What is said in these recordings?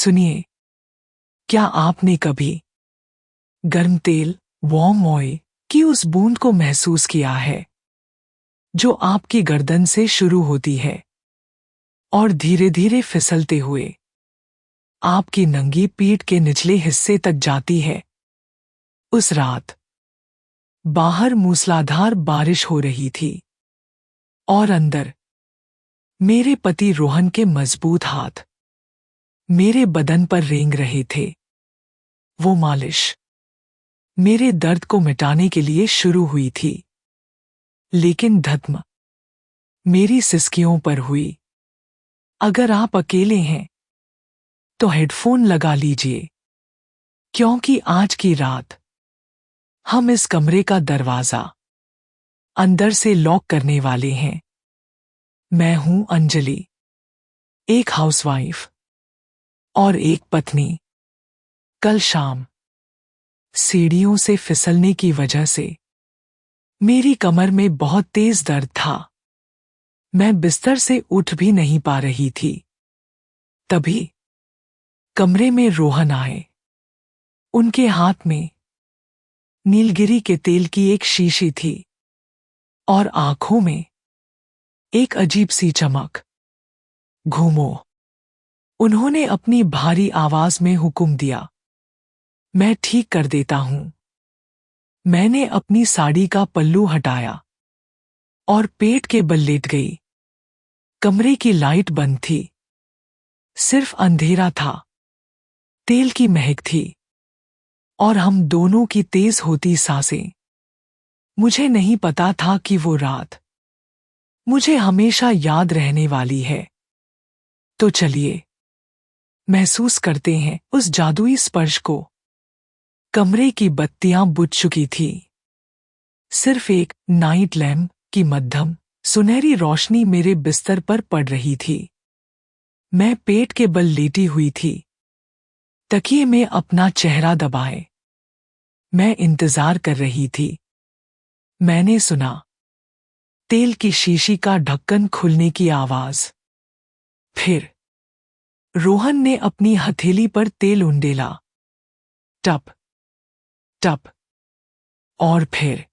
सुनिए, क्या आपने कभी गर्म तेल, वार्म ऑयल की उस बूंद को महसूस किया है जो आपकी गर्दन से शुरू होती है और धीरे धीरे फिसलते हुए आपकी नंगी पीठ के निचले हिस्से तक जाती है? उस रात बाहर मूसलाधार बारिश हो रही थी और अंदर मेरे पति रोहन के मजबूत हाथ मेरे बदन पर रेंग रहे थे। वो मालिश मेरे दर्द को मिटाने के लिए शुरू हुई थी, लेकिन धत्म मेरी सिसकियों पर हुई। अगर आप अकेले हैं तो हेडफोन लगा लीजिए, क्योंकि आज की रात हम इस कमरे का दरवाजा अंदर से लॉक करने वाले हैं। मैं हूं अंजलि, एक हाउसवाइफ और एक पत्नी। कल शाम सीढ़ियों से फिसलने की वजह से मेरी कमर में बहुत तेज दर्द था। मैं बिस्तर से उठ भी नहीं पा रही थी। तभी कमरे में रोहन आए। उनके हाथ में नीलगिरी के तेल की एक शीशी थी और आंखों में एक अजीब सी चमक। घूमो, उन्होंने अपनी भारी आवाज में हुक्म दिया। मैं ठीक कर देता हूं। मैंने अपनी साड़ी का पल्लू हटाया और पेट के बल लेट गई। कमरे की लाइट बंद थी, सिर्फ अंधेरा था। तेल की महक थी और हम दोनों की तेज होती सांसें। मुझे नहीं पता था कि वो रात मुझे हमेशा याद रहने वाली है। तो चलिए महसूस करते हैं उस जादुई स्पर्श को। कमरे की बत्तियां बुझ चुकी थी। सिर्फ एक नाइट लैम्प की मध्यम सुनहरी रोशनी मेरे बिस्तर पर पड़ रही थी। मैं पेट के बल लेटी हुई थी, तकिए में अपना चेहरा दबाए। मैं इंतजार कर रही थी। मैंने सुना तेल की शीशी का ढक्कन खुलने की आवाज। फिर रोहन ने अपनी हथेली पर तेल उंडेला। टप टप। और फिर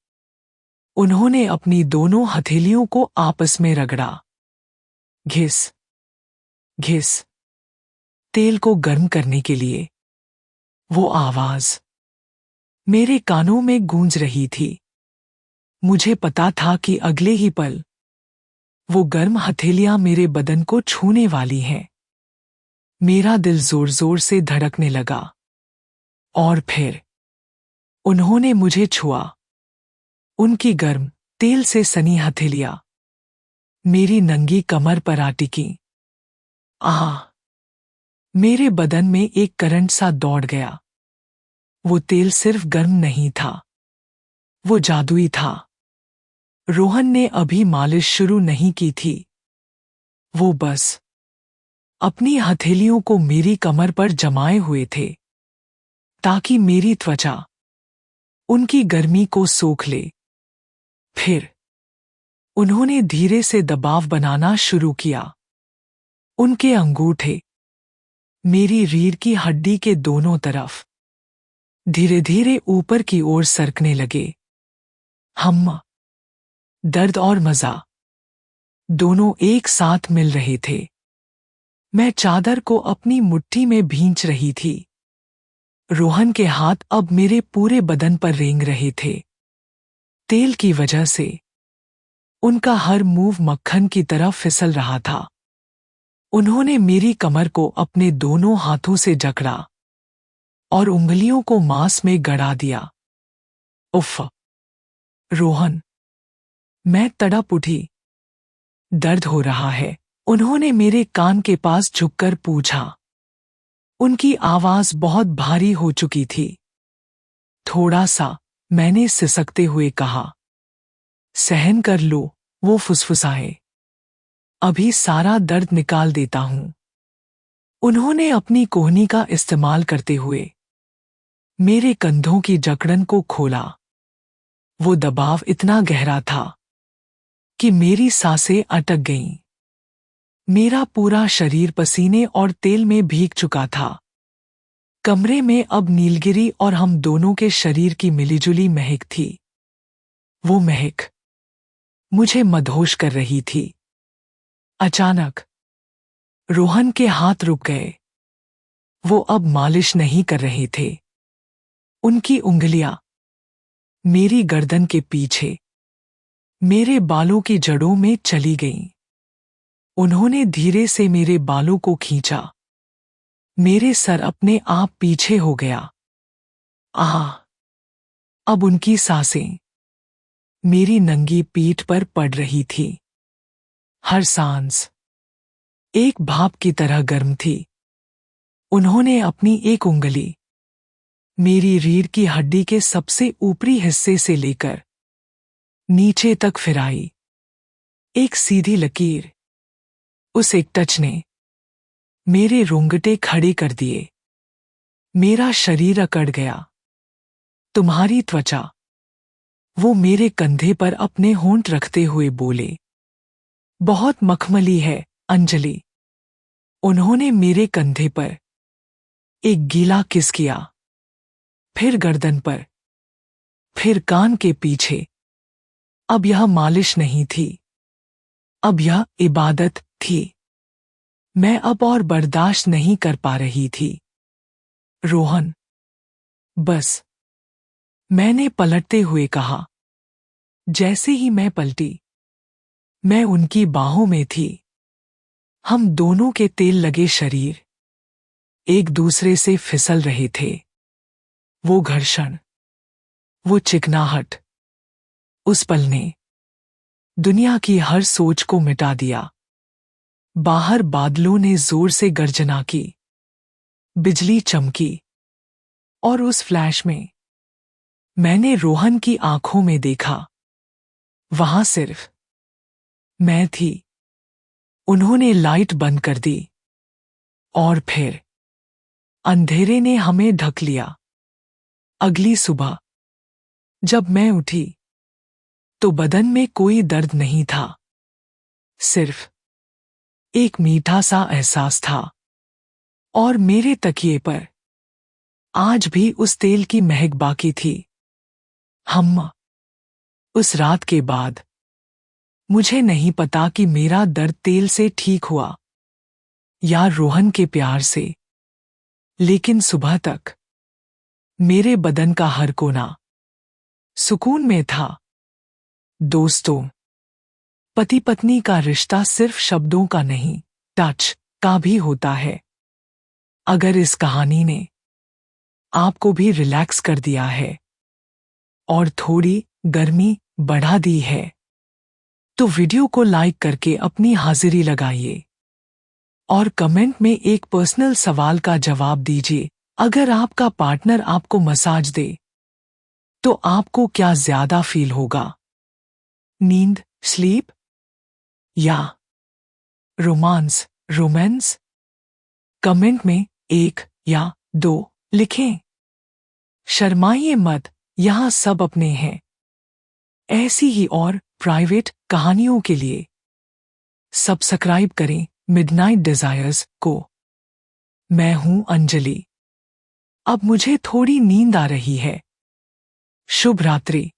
उन्होंने अपनी दोनों हथेलियों को आपस में रगड़ा। घिस घिस। तेल को गर्म करने के लिए। वो आवाज मेरे कानों में गूंज रही थी। मुझे पता था कि अगले ही पल वो गर्म हथेलियां मेरे बदन को छूने वाली हैं। मेरा दिल जोर जोर से धड़कने लगा। और फिर उन्होंने मुझे छुआ। उनकी गर्म तेल से सनी हथेलियां मेरी नंगी कमर पर आ टिकी। आह! मेरे बदन में एक करंट सा दौड़ गया। वो तेल सिर्फ गर्म नहीं था, वो जादुई था। रोहन ने अभी मालिश शुरू नहीं की थी। वो बस अपनी हथेलियों को मेरी कमर पर जमाए हुए थे, ताकि मेरी त्वचा उनकी गर्मी को सोख ले। फिर उन्होंने धीरे से दबाव बनाना शुरू किया। उनके अंगूठे मेरी रीढ़ की हड्डी के दोनों तरफ धीरे धीरे ऊपर की ओर सरकने लगे। हम दर्द और मजा दोनों एक साथ मिल रहे थे। मैं चादर को अपनी मुट्ठी में भींच रही थी। रोहन के हाथ अब मेरे पूरे बदन पर रेंग रहे थे। तेल की वजह से उनका हर मूव मक्खन की तरह फिसल रहा था। उन्होंने मेरी कमर को अपने दोनों हाथों से जकड़ा और उंगलियों को मांस में गड़ा दिया। उफ! रोहन, मैं तड़प उठी। दर्द हो रहा है, उन्होंने मेरे कान के पास झुककर पूछा। उनकी आवाज बहुत भारी हो चुकी थी। थोड़ा सा, मैंने सिसकते हुए कहा। सहन कर लो, वो फुसफुसाए। अभी सारा दर्द निकाल देता हूं। उन्होंने अपनी कोहनी का इस्तेमाल करते हुए मेरे कंधों की जकड़न को खोला। वो दबाव इतना गहरा था कि मेरी सांसें अटक गईं। मेरा पूरा शरीर पसीने और तेल में भीग चुका था। कमरे में अब नीलगिरी और हम दोनों के शरीर की मिलीजुली महक थी। वो महक मुझे मदहोश कर रही थी। अचानक रोहन के हाथ रुक गए। वो अब मालिश नहीं कर रहे थे। उनकी उंगलियां मेरी गर्दन के पीछे मेरे बालों की जड़ों में चली गईं। उन्होंने धीरे से मेरे बालों को खींचा। मेरे सर अपने आप पीछे हो गया। आह! अब उनकी सांसें मेरी नंगी पीठ पर पड़ रही थी। हर सांस एक भाप की तरह गर्म थी। उन्होंने अपनी एक उंगली मेरी रीढ़ की हड्डी के सबसे ऊपरी हिस्से से लेकर नीचे तक फिराई। एक सीधी लकीर। उस एक टच ने मेरे रोंगटे खड़े कर दिए। मेरा शरीर अकड़ गया। तुम्हारी त्वचा। वो मेरे कंधे पर अपने होंठ रखते हुए बोले। बहुत मखमली है, अंजलि। उन्होंने मेरे कंधे पर एक गीला किस किया, फिर गर्दन पर, फिर कान के पीछे। अब यह मालिश नहीं थी, अब यह इबादत थी। मैं अब और बर्दाश्त नहीं कर पा रही थी। रोहन, बस, मैंने पलटते हुए कहा। जैसे ही मैं पलटी, मैं उनकी बाहों में थी। हम दोनों के तेल लगे शरीर एक दूसरे से फिसल रहे थे। वो घर्षण, वो चिकनाहट, उस पल ने दुनिया की हर सोच को मिटा दिया। बाहर बादलों ने जोर से गर्जना की, बिजली चमकी, और उस फ्लैश में मैंने रोहन की आंखों में देखा। वहां सिर्फ मैं थी। उन्होंने लाइट बंद कर दी और फिर अंधेरे ने हमें ढक लिया। अगली सुबह जब मैं उठी तो बदन में कोई दर्द नहीं था, सिर्फ एक मीठा सा एहसास था। और मेरे तकिए पर आज भी उस तेल की महक बाकी थी। उस रात के बाद मुझे नहीं पता कि मेरा दर्द तेल से ठीक हुआ या रोहन के प्यार से, लेकिन सुबह तक मेरे बदन का हर कोना सुकून में था। दोस्तों, पति पत्नी का रिश्ता सिर्फ शब्दों का नहीं, टच का भी होता है। अगर इस कहानी ने आपको भी रिलैक्स कर दिया है और थोड़ी गर्मी बढ़ा दी है, तो वीडियो को लाइक करके अपनी हाजिरी लगाइए और कमेंट में एक पर्सनल सवाल का जवाब दीजिए। अगर आपका पार्टनर आपको मसाज दे तो आपको क्या ज्यादा फील होगा? नींद, स्लीप, या रोमांस? कमेंट में 1 या 2 लिखें। शर्माइए मत, यहां सब अपने हैं। ऐसी ही और प्राइवेट कहानियों के लिए सब्सक्राइब करें मिडनाइट डिजायर्स को। मैं हूं अंजलि। अब मुझे थोड़ी नींद आ रही है। शुभ रात्रि।